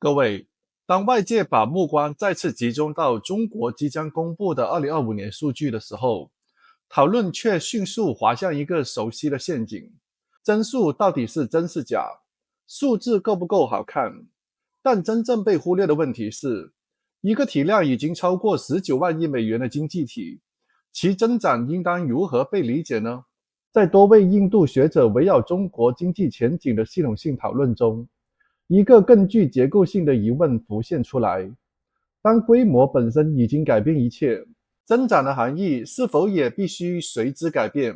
各位，当外界把目光再次集中到中国即将公布的2025年数据的时候，讨论却迅速滑向一个熟悉的陷阱：增速到底是真是假？数字够不够好看？但真正被忽略的问题是，一个体量已经超过19万亿美元的经济体，其增长应当如何被理解呢？在多位印度学者围绕中国经济前景的系统性讨论中，一个更具结构性的疑问浮现出来：当规模本身已经改变一切，增长的含义是否也必须随之改变？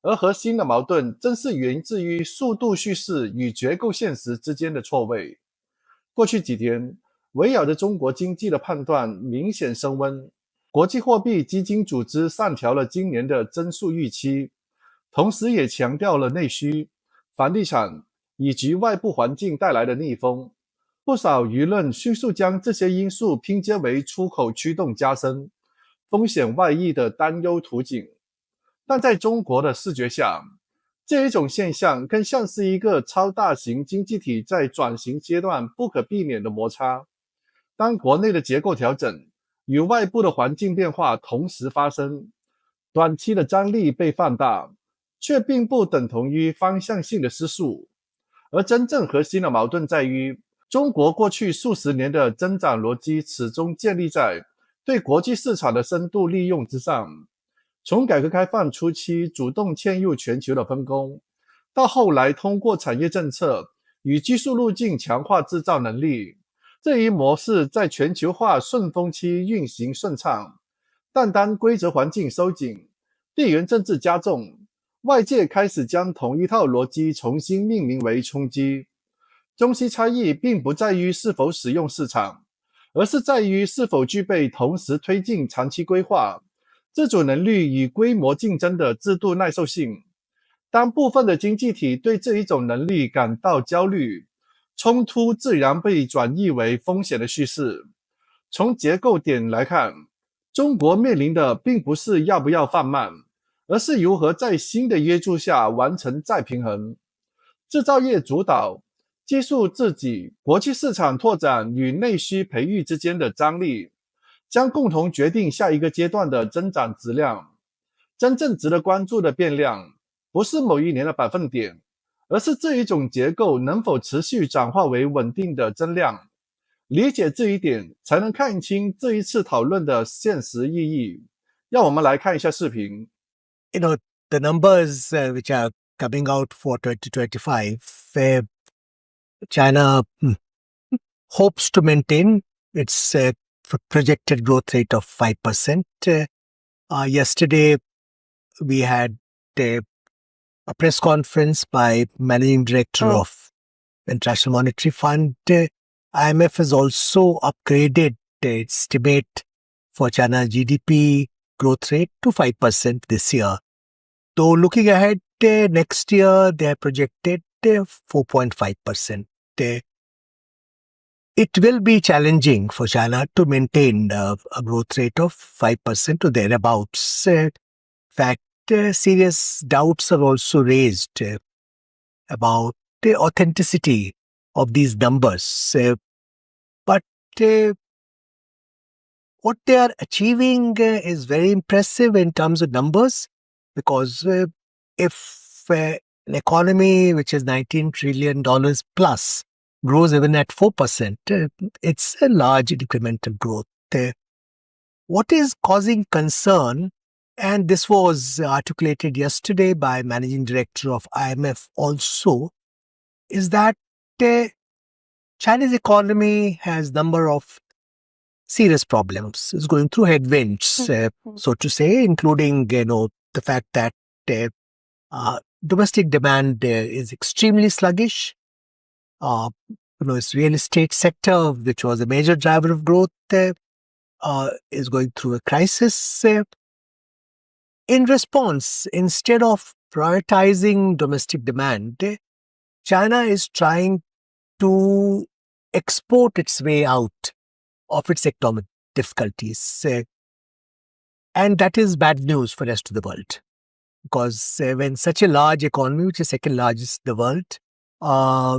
而核心的矛盾正是源自于速度叙事与结构现实之间的错位。过去几天，围绕着中国经济的判断明显升温，国际货币基金组织上调了今年的增速预期，同时也强调了内需、房地产以及外部环境带来的逆风。不少舆论迅速将这些因素拼接为出口驱动加深、风险外溢的担忧图景。但在中国的视觉下，这一种现象更像是一个超大型经济体在转型阶段不可避免的摩擦。当国内的结构调整与外部的环境变化同时发生，短期的张力被放大，却并不等同于方向性的失速。而真正核心的矛盾在于，中国过去数十年的增长逻辑始终建立在对国际市场的深度利用之上。从改革开放初期主动嵌入全球的分工，到后来通过产业政策与技术路径强化制造能力，这一模式在全球化顺风期运行顺畅。但当规则环境收紧，地缘政治加重，外界开始将同一套逻辑重新命名为冲击。中西差异并不在于是否使用市场，而是在于是否具备同时推进长期规划、自主能力与规模竞争的制度耐受性。当部分的经济体对这一种能力感到焦虑，冲突自然被转译为风险的叙事。从结构点来看，中国面临的并不是要不要放慢，而是如何在新的约束下完成再平衡。制造业主导、技术自给、国际市场拓展与内需培育之间的张力，将共同决定下一个阶段的增长质量。真正值得关注的变量，不是某一年的百分点，而是这一种结构能否持续转化为稳定的增量。理解这一点，才能看清这一次讨论的现实意义。让我们来看一下视频。The numbers which are coming out for 2025, China hopes to maintain its projected growth rate of 5%. Yesterday, we had a press conference by Managing Director of International Monetary Fund. IMF has also upgraded its estimate for China's GDP growth rate to 5% this year. Though looking ahead, next year they are projected 4.5%. It will be challenging for China to maintain a growth rate of 5% or thereabouts. In fact, serious doubts are also raised about the authenticity of these numbers. But what they are achieving is very impressive in terms of numbers, because if an economy which is $19 trillion plus grows even at 4%, it's a large incremental growth. What is causing concern, and this was articulated yesterday by Managing Director of IMF also, is that Chinese economy has number of serious problems. It's going through headwinds, so to say, including the fact that domestic demand is extremely sluggish. Its real estate sector, which was a major driver of growth, is going through a crisis. In response, instead of prioritizing domestic demand, China is trying to export its way out of its economic difficulties. And that is bad news for the rest of the world. Because when such a large economy, which is second largest in the world,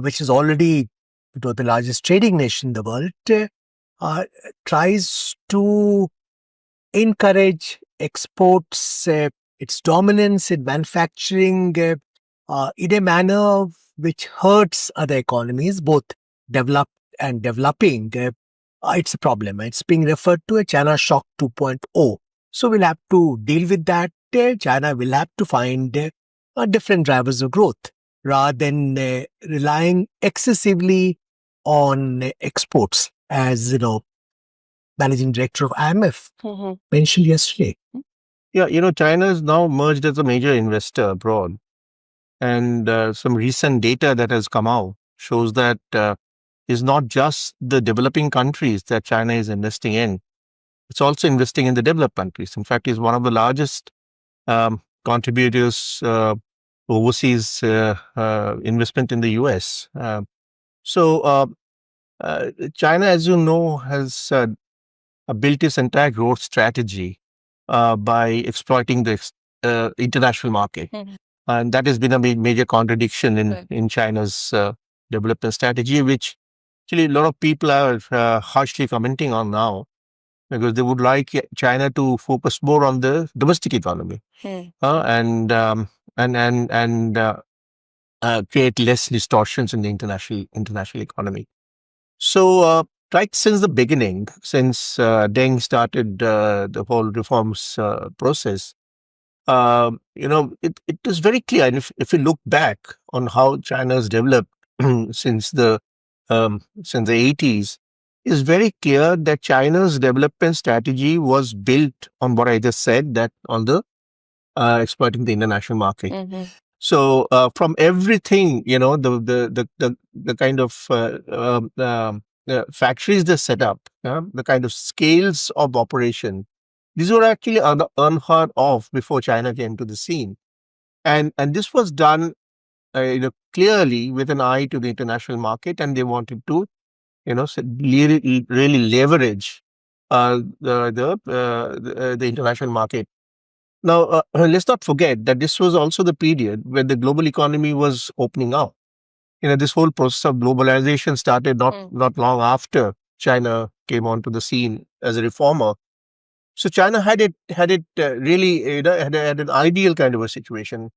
which is already the largest trading nation in the world, tries to encourage exports, its dominance in manufacturing in a manner which hurts other economies, both developed and developing. It's a problem. It's being referred to as China Shock 2.0. So we'll have to deal with that. China will have to find different drivers of growth rather than relying excessively on exports, as Managing Director of IMF mentioned yesterday. Yeah, China is now merged as a major investor abroad. And some recent data that has come out shows that it's not just the developing countries that China is investing in. It's also investing in the developed countries. In fact, it's one of the largest contributors overseas investment in the US. So China, as you know, has built its entire growth strategy by exploiting the international market. And that has been a major contradiction in China's development strategy, which actually a lot of people are harshly commenting on now, because they would like China to focus more on the domestic economy and create less distortions in the international economy. So right since the beginning, since Deng started the whole reforms process, it is very clear. And if you look back on how China has developed since the 80s, it's very clear that China's development strategy was built on what I just said, that on the exploiting the international market. So from everything, the kind of factories they set up, the kind of scales of operation, these were actually unheard of before China came to the scene. And this was done clearly with an eye to the international market, and they wanted to really leverage the international market. Now, let's not forget that this was also the period when the global economy was opening up. This whole process of globalization started not long after China came onto the scene as a reformer. So China had an ideal kind of a situation.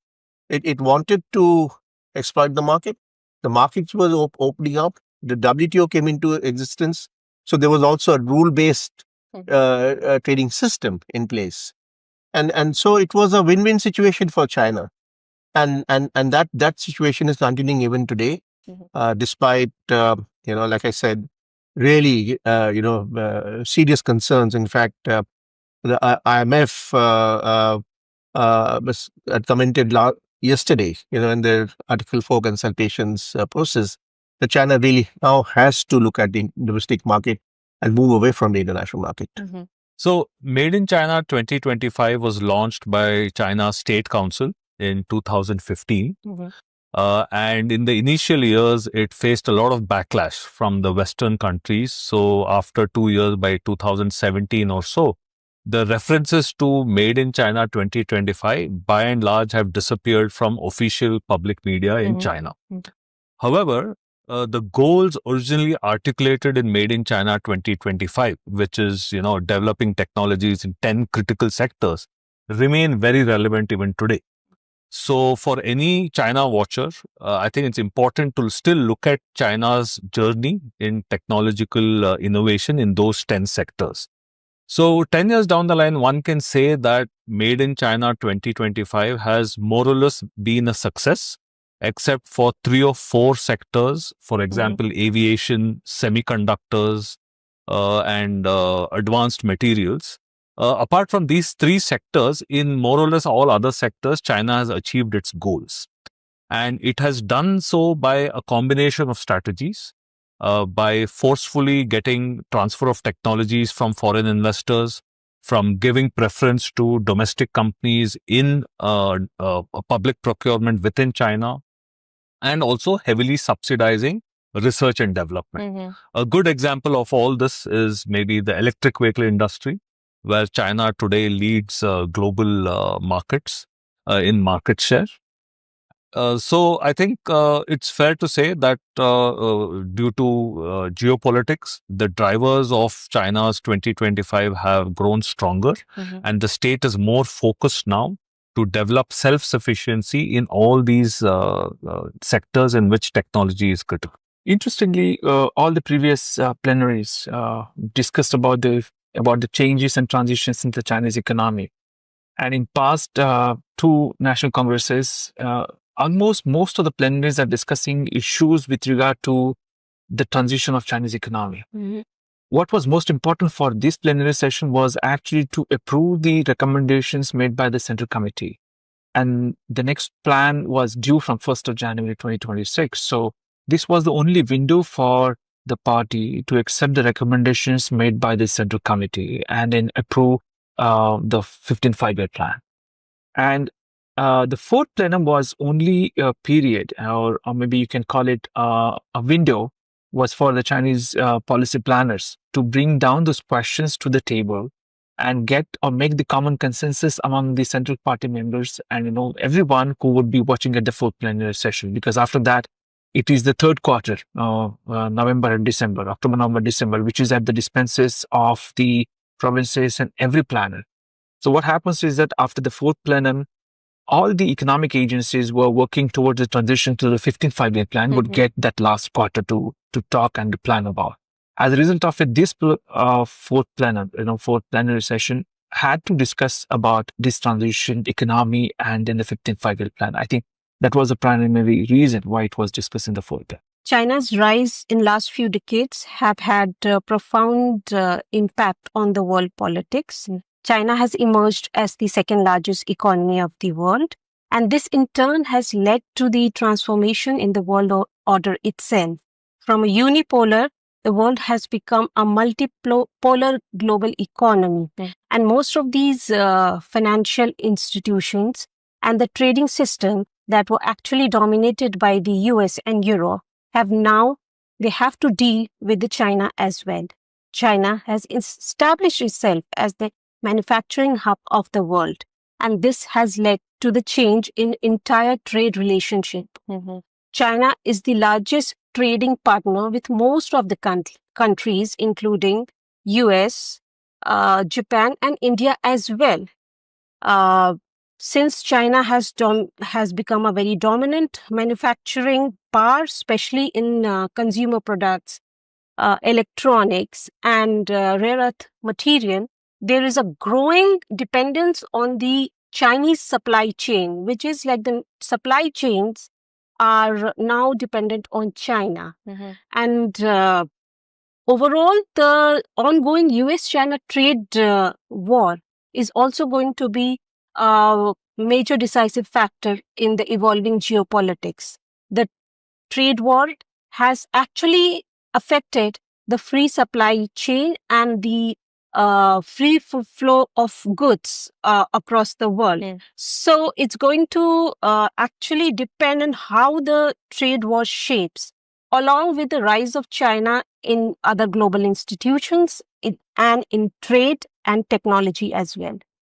It wanted to exploit the market. The markets was opening up. The WTO came into existence. So there was also a rule-based trading system in place. And so it was a win-win situation for China. And that situation is continuing even today, despite, like I said, really, serious concerns. In fact, the IMF was commented yesterday, in the Article 4 consultations process, that China really now has to look at the domestic market and move away from the international market. So, Made in China 2025 was launched by China's State Council in 2015. And in the initial years, it faced a lot of backlash from the Western countries. So, after 2 years, by 2017 or so, the references to Made in China 2025, by and large, have disappeared from official public media in China. However, the goals originally articulated in Made in China 2025, which is, developing technologies in 10 critical sectors, remain very relevant even today. So for any China watcher, I think it's important to still look at China's journey in technological innovation in those 10 sectors. So 10 years down the line, one can say that Made in China 2025 has more or less been a success, except for 3 or 4 sectors, for example, aviation, semiconductors, and advanced materials. Apart from these 3 sectors, in more or less all other sectors, China has achieved its goals. And it has done so by a combination of strategies, by forcefully getting transfer of technologies from foreign investors, from giving preference to domestic companies in public procurement within China, and also heavily subsidizing research and development. A good example of all this is maybe the electric vehicle industry, where China today leads global markets in market share. So I think it's fair to say that due to geopolitics, the drivers of China's 2025 have grown stronger, and the state is more focused now to develop self-sufficiency in all these sectors in which technology is critical. Interestingly, all the previous plenaries discussed about the changes and transitions in the Chinese economy. And in past two national congresses, almost most of the plenaries are discussing issues with regard to the transition of Chinese economy. What was most important for this plenary session was actually to approve the recommendations made by the Central Committee. And the next plan was due from 1st of January 2026. So this was the only window for the party to accept the recommendations made by the Central Committee and then approve the 15th five-year plan. And the fourth plenum was only a period, or maybe you can call it a window, was for the Chinese policy planners to bring down those questions to the table and get or make the common consensus among the central party members and everyone who would be watching at the fourth plenary session. Because after that, it is the third quarter, November and December, October, November, December, which is at the dispenses of the provinces and every planner. So what happens is that after the fourth plenum, all the economic agencies were working towards the transition to the 15th five-year plan would get that last quarter to talk and to plan about. As a result of it, this fourth plenary session had to discuss about this transition economy and then the 15th five-year plan. I think that was the primary reason why it was discussed in the fourth plenary. China's rise in last few decades have had profound impact on the world politics. China has emerged as the second largest economy of the world, and this in turn has led to the transformation in the world order itself. From a unipolar, the world has become a multipolar global economy, and most of these financial institutions and the trading system that were actually dominated by the US and Europe they have to deal with the China as well. China has established itself as the manufacturing hub of the world, and this has led to the change in entire trade relationship. China is the largest trading partner with most of the countries, including US, Japan, and India as well. Since China has become a very dominant manufacturing power, especially in consumer products, electronics, and rare earth material, there is a growing dependence on the Chinese supply chain, which is like the supply chains are now dependent on China. And overall, the ongoing US-China trade war is also going to be a major decisive factor in the evolving geopolitics. The trade war has actually affected the free supply chain and the free flow of goods across the world. So it's going to actually depend on how the trade war shapes, along with the rise of China in other global institutions and in trade and technology as well.